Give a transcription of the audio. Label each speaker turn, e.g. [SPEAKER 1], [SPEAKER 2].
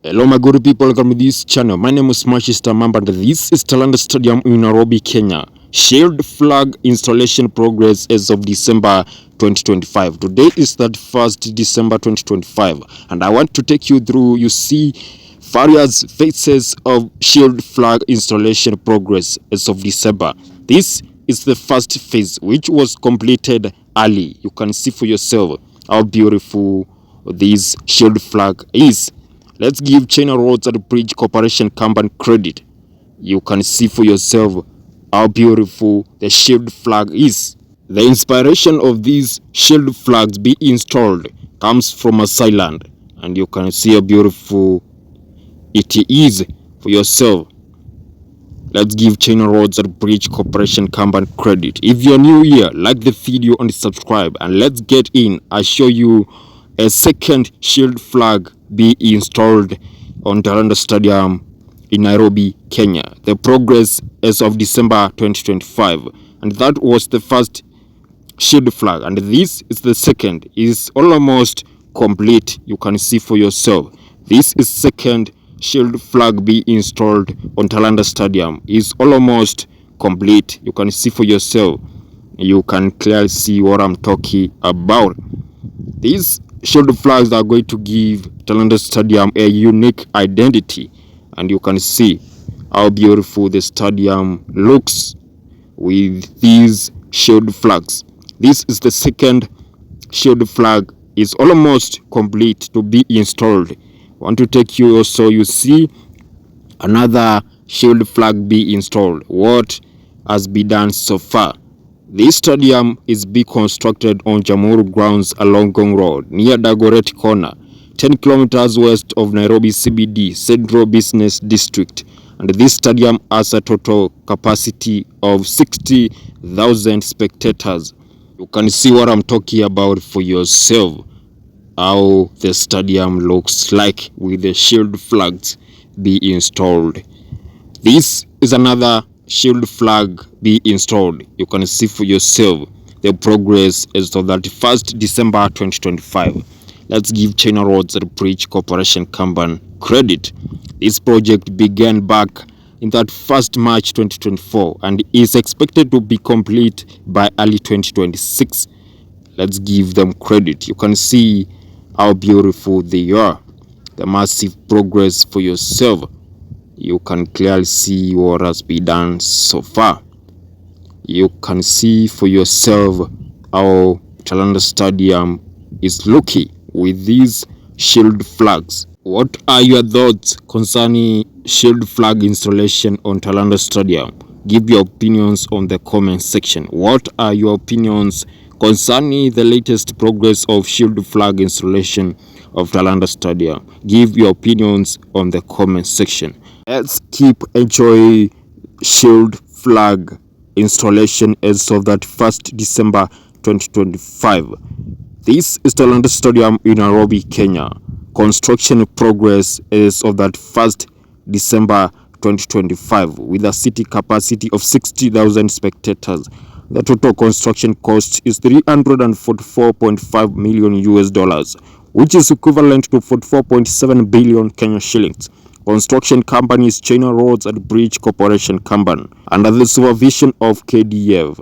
[SPEAKER 1] Hello my good people, welcome to this channel. My name is Mamba and this is Talanta Stadium in Nairobi, Kenya. Shield flag installation progress as of December 2025. Today is 31st December 2025 and I want to take you through, you see, various phases of shield flag installation progress as of December. This is the first phase which was completed early. You can see for yourself how beautiful this shield flag is. Let's give China Roads and Bridge Corporation Company credit. You can see for yourself how beautiful the shield flag is. The inspiration of these shield flags being installed comes from a island, and you can see how beautiful it is for yourself. Let's give China Roads and Bridge Corporation Company credit. If you're new here, like the video and subscribe, and let's get in. I show you a second shield flag be installed on Talanta Stadium in Nairobi, Kenya. The progress as of December 2025, and that was the first shield flag, and this is the second. Is almost complete. You can see for yourself. This is second shield flag be installed on Talanta Stadium. Is almost complete. You can see for yourself. You can clearly see what I'm talking about. These shield flags are going to give Talanta Stadium a unique identity, and you can see how beautiful the stadium looks with these shield flags. This is the second shield flag, is almost complete to be installed. I want to take you also, you see another shield flag be installed. What has been done so far? This stadium is being constructed on Jamhuri grounds along Ngong Road near Dagoretti Corner, 10 kilometers west of Nairobi CBD Central Business District. And this stadium has a total capacity of 60,000 spectators. You can see what I'm talking about for yourself, how the stadium looks like with the shield flags be installed. This is another shield flag be installed. You can see for yourself the progress as of 31st December 2025. Let's give China Roads and Bridge Corporation Company credit. This project began back in that 1st March 2024 and is expected to be complete by early 2026. Let's give them credit. You can see how beautiful they are. The massive progress for yourself. You can clearly see what has been done so far. You can see for yourself how Talanta Stadium is looking with these shield flags. What are your thoughts concerning shield flag installation on Talanta Stadium? Give your opinions on the comment section. What are your opinions concerning the latest progress of shield flag installation of Talanta Stadium? Give your opinions on the comment section. Let's keep enjoying shield flag installation as of that 1st December 2025. This is Talanta Stadium in Nairobi, Kenya. Construction progress as of that 1st December 2025 with a city capacity of 60,000 spectators. The total construction cost is 344.5 million US dollars, which is equivalent to 44.7 billion Kenya shillings. Construction company is China Roads and Bridge Corporation Company under the supervision of KDF.